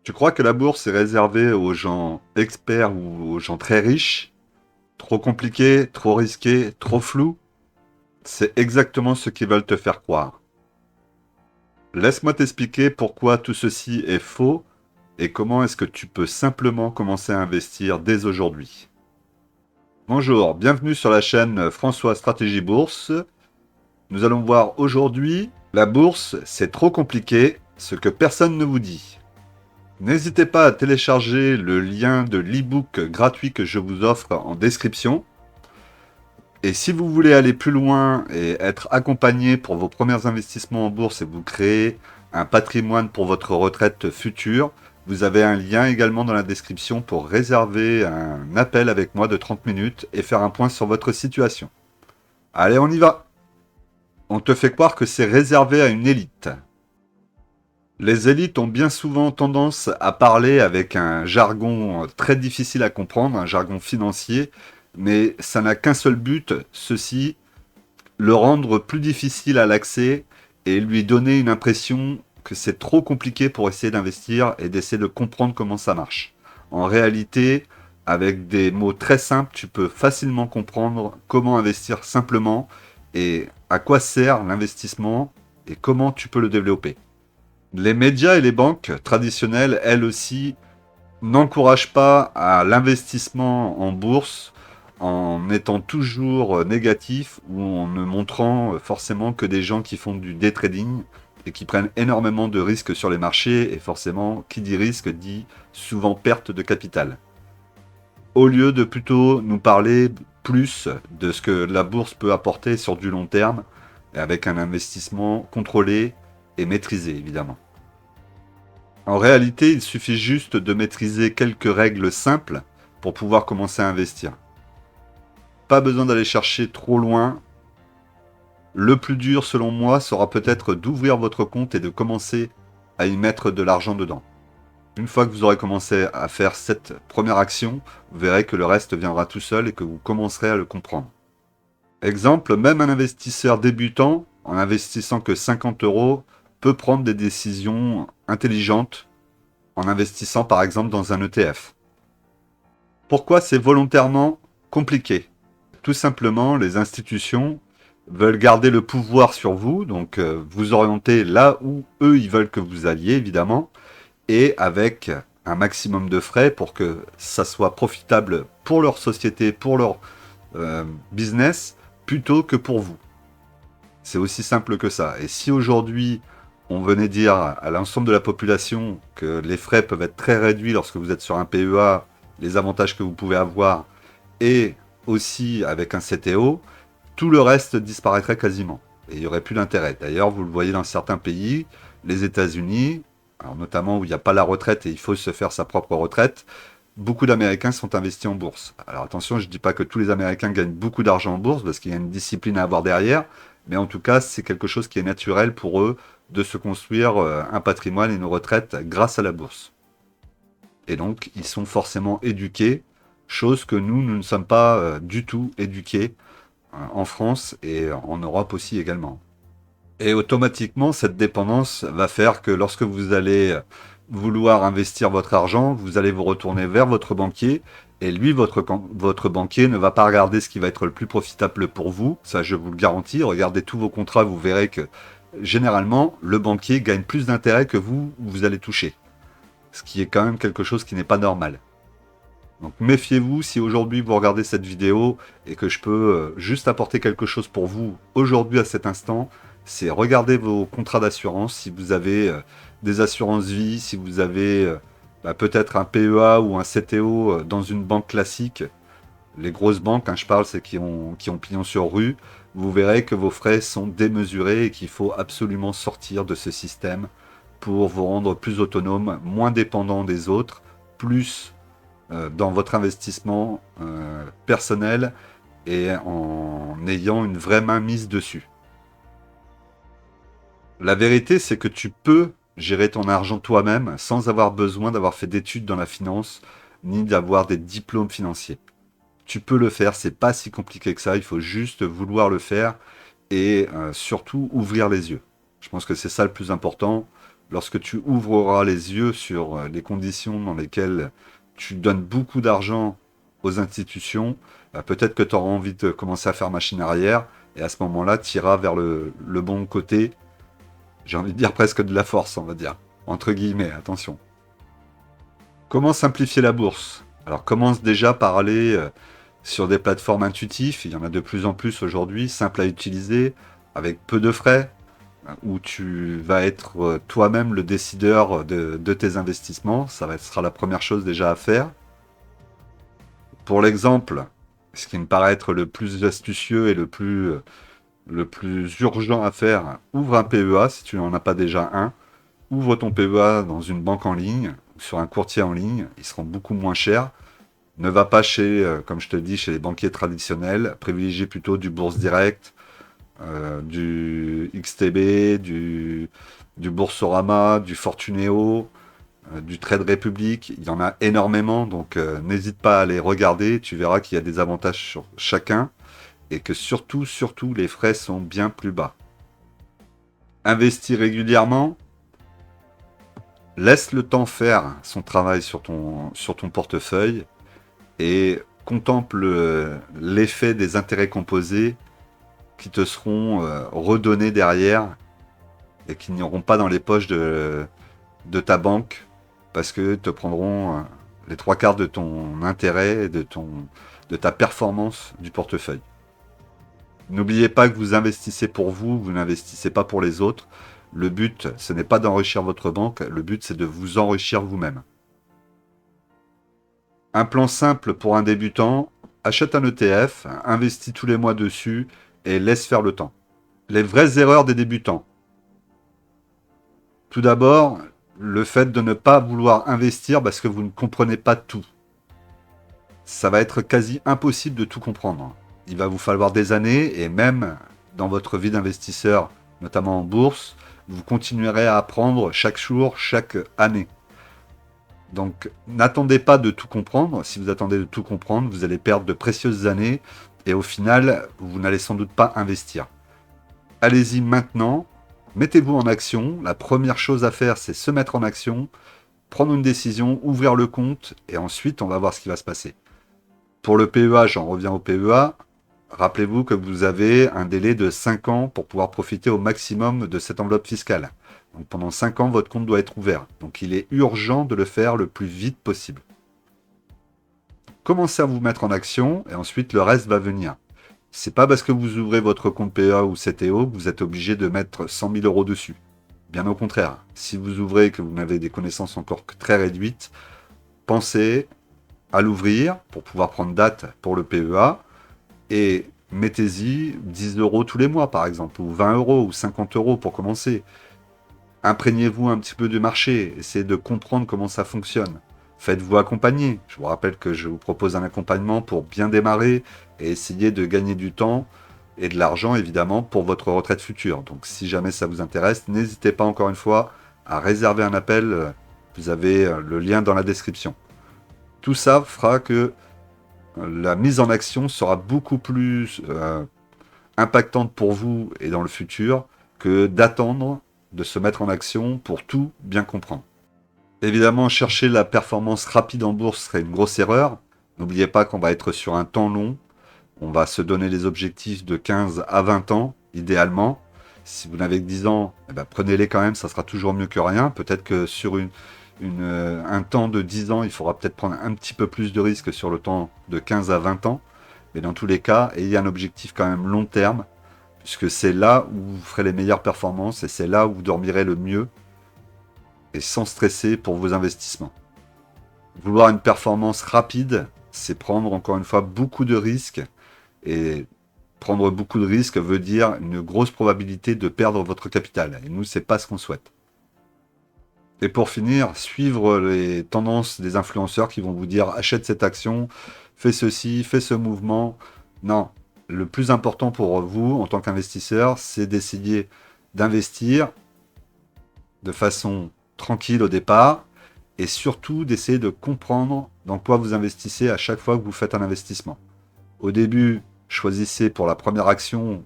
Tu crois que la bourse est réservée aux gens experts ou aux gens très riches? Trop compliqué, trop risqué, trop flou? C'est exactement ce qu'ils veulent te faire croire. Laisse-moi t'expliquer pourquoi tout ceci est faux et comment est-ce que tu peux simplement commencer à investir dès aujourd'hui. Bonjour, bienvenue sur la chaîne François Stratégie Bourse. Nous allons voir aujourd'hui la bourse, c'est trop compliqué, ce que personne ne vous dit. N'hésitez pas à télécharger le lien de l'e-book gratuit que je vous offre en description. Et si vous voulez aller plus loin et être accompagné pour vos premiers investissements en bourse et vous créer un patrimoine pour votre retraite future, vous avez un lien également dans la description pour réserver un appel avec moi de 30 minutes et faire un point sur votre situation. Allez, on y va! On te fait croire que c'est réservé à une élite. Les élites ont bien souvent tendance à parler avec un jargon très difficile à comprendre, un jargon financier, mais ça n'a qu'un seul but, ceci, le rendre plus difficile à l'accès et lui donner une impression que c'est trop compliqué pour essayer d'investir et d'essayer de comprendre comment ça marche. En réalité, avec des mots très simples, tu peux facilement comprendre comment investir simplement et à quoi sert l'investissement et comment tu peux le développer. Les médias et les banques traditionnelles, elles aussi, n'encouragent pas à l'investissement en bourse en étant toujours négatif ou en ne montrant forcément que des gens qui font du day trading et qui prennent énormément de risques sur les marchés. Et forcément, qui dit risque dit souvent perte de capital. Au lieu de plutôt nous parler plus de ce que la bourse peut apporter sur du long terme, et avec un investissement contrôlé et maîtrisé évidemment. En réalité, il suffit juste de maîtriser quelques règles simples pour pouvoir commencer à investir. Pas besoin d'aller chercher trop loin. Le plus dur, selon moi, sera peut-être d'ouvrir votre compte et de commencer à y mettre de l'argent dedans. Une fois que vous aurez commencé à faire cette première action, vous verrez que le reste viendra tout seul et que vous commencerez à le comprendre. Exemple, même un investisseur débutant, en investissant que 50 euros, peut prendre des décisions intelligentes en investissant par exemple dans un ETF. Pourquoi c'est volontairement compliqué? Tout simplement, les institutions veulent garder le pouvoir sur vous, donc vous orienter là où eux ils veulent que vous alliez évidemment, et avec un maximum de frais pour que ça soit profitable pour leur société, pour leur business, plutôt que pour vous. C'est aussi simple que ça. Et si aujourd'hui on venait dire à l'ensemble de la population que les frais peuvent être très réduits lorsque vous êtes sur un PEA, les avantages que vous pouvez avoir, et aussi avec un CTO, tout le reste disparaîtrait quasiment. Et il n'y aurait plus d'intérêt. D'ailleurs, vous le voyez dans certains pays, les États-Unis, alors notamment où il n'y a pas la retraite et il faut se faire sa propre retraite, beaucoup d'Américains sont investis en bourse. Alors attention, je ne dis pas que tous les Américains gagnent beaucoup d'argent en bourse, parce qu'il y a une discipline à avoir derrière, mais en tout cas, c'est quelque chose qui est naturel pour eux de se construire un patrimoine et une retraite grâce à la bourse. Et donc, ils sont forcément éduqués, chose que nous ne sommes pas du tout éduqués en France et en Europe aussi également. Et automatiquement, cette dépendance va faire que lorsque vous allez vouloir investir votre argent, vous allez vous retourner vers votre banquier. Et lui, votre banquier ne va pas regarder ce qui va être le plus profitable pour vous. Ça, je vous le garantis. Regardez tous vos contrats, vous verrez que généralement, le banquier gagne plus d'intérêt que vous allez toucher. Ce qui est quand même quelque chose qui n'est pas normal. Donc méfiez-vous si aujourd'hui vous regardez cette vidéo et que je peux juste apporter quelque chose pour vous aujourd'hui à cet instant, c'est regarder vos contrats d'assurance, si vous avez des assurances vie, si vous avez peut-être un PEA ou un CTO dans une banque classique, les grosses banques, hein, je parle, c'est qui ont pignon sur rue, vous verrez que vos frais sont démesurés et qu'il faut absolument sortir de ce système pour vous rendre plus autonome, moins dépendant des autres, plus dans votre investissement personnel et en ayant une vraie main mise dessus. La vérité, c'est que tu peux gérer ton argent toi-même sans avoir besoin d'avoir fait d'études dans la finance ni d'avoir des diplômes financiers. Tu peux le faire, c'est pas si compliqué que ça, il faut juste vouloir le faire et surtout ouvrir les yeux. Je pense que c'est ça le plus important. lorsque tu ouvriras les yeux sur les conditions dans lesquelles tu donnes beaucoup d'argent aux institutions, peut-être que tu auras envie de commencer à faire machine arrière, et à ce moment-là, tu iras vers le bon côté, j'ai envie de dire presque de la force, on va dire, entre guillemets, attention. Comment simplifier la bourse? Alors commence déjà par aller sur des plateformes intuitives, il y en a de plus en plus aujourd'hui, simples à utiliser, avec peu de frais, où tu vas être toi-même le décideur de tes investissements. Sera la première chose déjà à faire. Pour l'exemple, ce qui me paraît être le plus astucieux et le plus urgent à faire, ouvre un PEA si tu n'en as pas déjà un. Ouvre ton PEA dans une banque en ligne, sur un courtier en ligne, ils seront beaucoup moins chers. Ne va pas chez, comme je te dis, chez les banquiers traditionnels. Privilégie plutôt du Bourse Direct, du XTB, du Boursorama, du Fortunéo, du Trade Republic. Il y en a énormément, donc n'hésite pas à les regarder. Tu verras qu'il y a des avantages sur chacun et que surtout, les frais sont bien plus bas. Investir régulièrement, laisse le temps faire son travail sur ton portefeuille et contemple l'effet des intérêts composés qui te seront redonnés derrière et qui n'iront pas dans les poches de ta banque parce que te prendront les trois quarts de ton intérêt et de ta performance du portefeuille. N'oubliez pas que vous investissez pour vous, vous n'investissez pas pour les autres. Le but, ce n'est pas d'enrichir votre banque, le but, c'est de vous enrichir vous-même. Un plan simple pour un débutant, achète un ETF, investis tous les mois dessus et laisse faire le temps. Les vraies erreurs des débutants. Tout d'abord, le fait de ne pas vouloir investir parce que vous ne comprenez pas tout. Ça va être quasi impossible de tout comprendre. Il va vous falloir des années et même dans votre vie d'investisseur, notamment en bourse, vous continuerez à apprendre chaque jour, chaque année. Donc n'attendez pas de tout comprendre. Si vous attendez de tout comprendre, vous allez perdre de précieuses années et au final, vous n'allez sans doute pas investir. Allez-y maintenant, mettez-vous en action. La première chose à faire, c'est se mettre en action, prendre une décision, ouvrir le compte et ensuite, on va voir ce qui va se passer. Pour le PEA, j'en reviens au PEA. Rappelez-vous que vous avez un délai de 5 ans pour pouvoir profiter au maximum de cette enveloppe fiscale. Donc pendant 5 ans, votre compte doit être ouvert. Donc il est urgent de le faire le plus vite possible. Commencez à vous mettre en action et ensuite le reste va venir. C'est pas parce que vous ouvrez votre compte PEA ou CTO que vous êtes obligé de mettre 100 000 euros dessus. Bien au contraire, si vous ouvrez et que vous n'avez des connaissances encore très réduites, pensez à l'ouvrir pour pouvoir prendre date pour le PEA et mettez-y 10 euros tous les mois par exemple, ou 20 euros ou 50 euros pour commencer. Imprégnez-vous un petit peu du marché, essayez de comprendre comment ça fonctionne. Faites-vous accompagner. Je vous rappelle que je vous propose un accompagnement pour bien démarrer et essayer de gagner du temps et de l'argent évidemment pour votre retraite future. Donc si jamais ça vous intéresse, n'hésitez pas encore une fois à réserver un appel. Vous avez le lien dans la description. Tout ça fera que la mise en action sera beaucoup plus impactante pour vous et dans le futur que d'attendre de se mettre en action pour tout bien comprendre. Évidemment, chercher la performance rapide en bourse serait une grosse erreur. N'oubliez pas qu'on va être sur un temps long. On va se donner les objectifs de 15 à 20 ans, idéalement. Si vous n'avez que 10 ans, eh ben, prenez-les quand même, ça sera toujours mieux que rien. Peut-être que sur un temps de 10 ans, il faudra peut-être prendre un petit peu plus de risques sur le temps de 15 à 20 ans. Mais dans tous les cas, ayez un objectif quand même long terme, puisque c'est là où vous ferez les meilleures performances et c'est là où vous dormirez le mieux et sans stresser pour vos investissements. Vouloir une performance rapide, c'est prendre encore une fois beaucoup de risques. Et prendre beaucoup de risques veut dire une grosse probabilité de perdre votre capital. Et nous, c'est pas ce qu'on souhaite. Et pour finir, suivre les tendances des influenceurs qui vont vous dire achète cette action, fais ceci, fais ce mouvement. Non, le plus important pour vous en tant qu'investisseur, c'est d'essayer d'investir de façon tranquille au départ et surtout d'essayer de comprendre dans quoi vous investissez à chaque fois que vous faites un investissement. Au début, choisissez pour la première action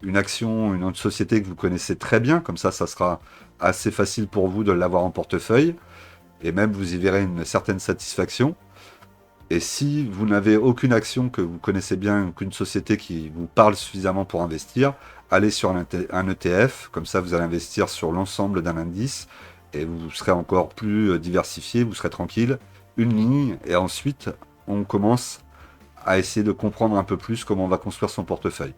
une autre société que vous connaissez très bien, comme ça sera assez facile pour vous de l'avoir en portefeuille. Et même, vous y verrez une certaine satisfaction. Et si vous n'avez aucune action que vous connaissez bien, aucune société qui vous parle suffisamment pour investir, allez sur un ETF. Comme ça, vous allez investir sur l'ensemble d'un indice. Et vous serez encore plus diversifié, vous serez tranquille. Une ligne. Et ensuite, on commence à essayer de comprendre un peu plus comment on va construire son portefeuille.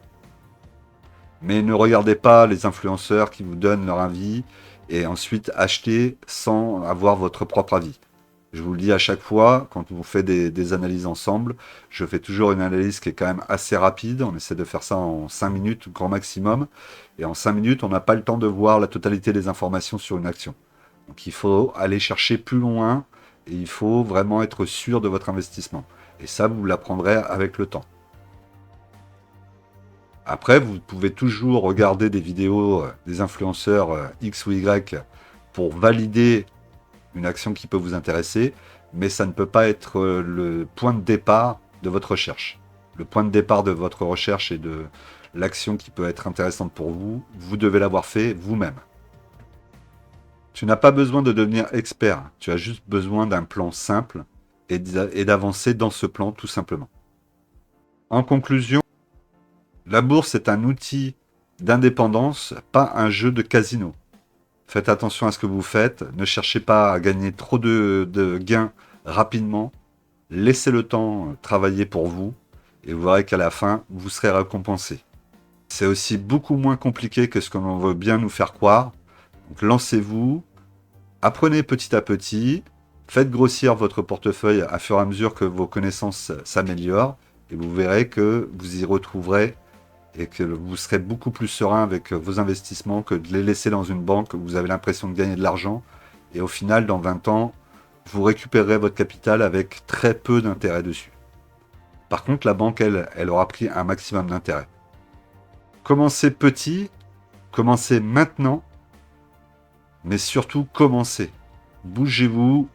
Mais ne regardez pas les influenceurs qui vous donnent leur avis et ensuite achetez sans avoir votre propre avis. Je vous le dis à chaque fois, quand on fait des analyses ensemble, je fais toujours une analyse qui est quand même assez rapide. On essaie de faire ça en 5 minutes, grand maximum. Et en 5 minutes, on n'a pas le temps de voir la totalité des informations sur une action. Donc il faut aller chercher plus loin et il faut vraiment être sûr de votre investissement. Et ça, vous l'apprendrez avec le temps. Après, vous pouvez toujours regarder des vidéos des influenceurs X ou Y pour valider une action qui peut vous intéresser, mais ça ne peut pas être le point de départ de votre recherche. Le point de départ de votre recherche et de l'action qui peut être intéressante pour vous, vous devez l'avoir fait vous-même. Tu n'as pas besoin de devenir expert, tu as juste besoin d'un plan simple et d'avancer dans ce plan tout simplement. En conclusion, la bourse est un outil d'indépendance, pas un jeu de casino. Faites attention à ce que vous faites, ne cherchez pas à gagner trop de gains rapidement, laissez le temps travailler pour vous, et vous verrez qu'à la fin, vous serez récompensé. C'est aussi beaucoup moins compliqué que ce que l'on veut bien nous faire croire. Donc lancez-vous, apprenez petit à petit, faites grossir votre portefeuille à fur et à mesure que vos connaissances s'améliorent, et vous verrez que vous y retrouverez et que vous serez beaucoup plus serein avec vos investissements que de les laisser dans une banque où vous avez l'impression de gagner de l'argent. Et au final, dans 20 ans, vous récupérerez votre capital avec très peu d'intérêt dessus. Par contre, la banque, elle aura pris un maximum d'intérêt. Commencez petit, commencez maintenant, mais surtout commencez. Bougez-vous,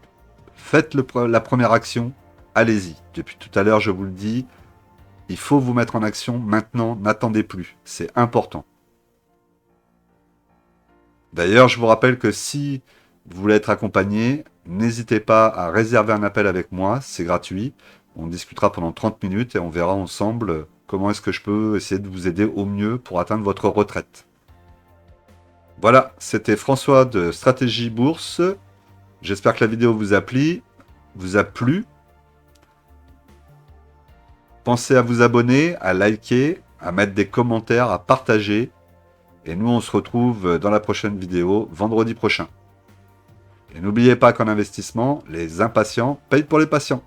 faites la première action, allez-y. Depuis tout à l'heure, je vous le dis, il faut vous mettre en action maintenant, n'attendez plus, c'est important. D'ailleurs, je vous rappelle que si vous voulez être accompagné, n'hésitez pas à réserver un appel avec moi, c'est gratuit. On discutera pendant 30 minutes et on verra ensemble comment est-ce que je peux essayer de vous aider au mieux pour atteindre votre retraite. Voilà, c'était François de Stratégie Bourse. J'espère que la vidéo vous a plu. Pensez à vous abonner, à liker, à mettre des commentaires, à partager. Et nous, on se retrouve dans la prochaine vidéo, vendredi prochain. Et n'oubliez pas qu'en investissement, les impatients payent pour les patients.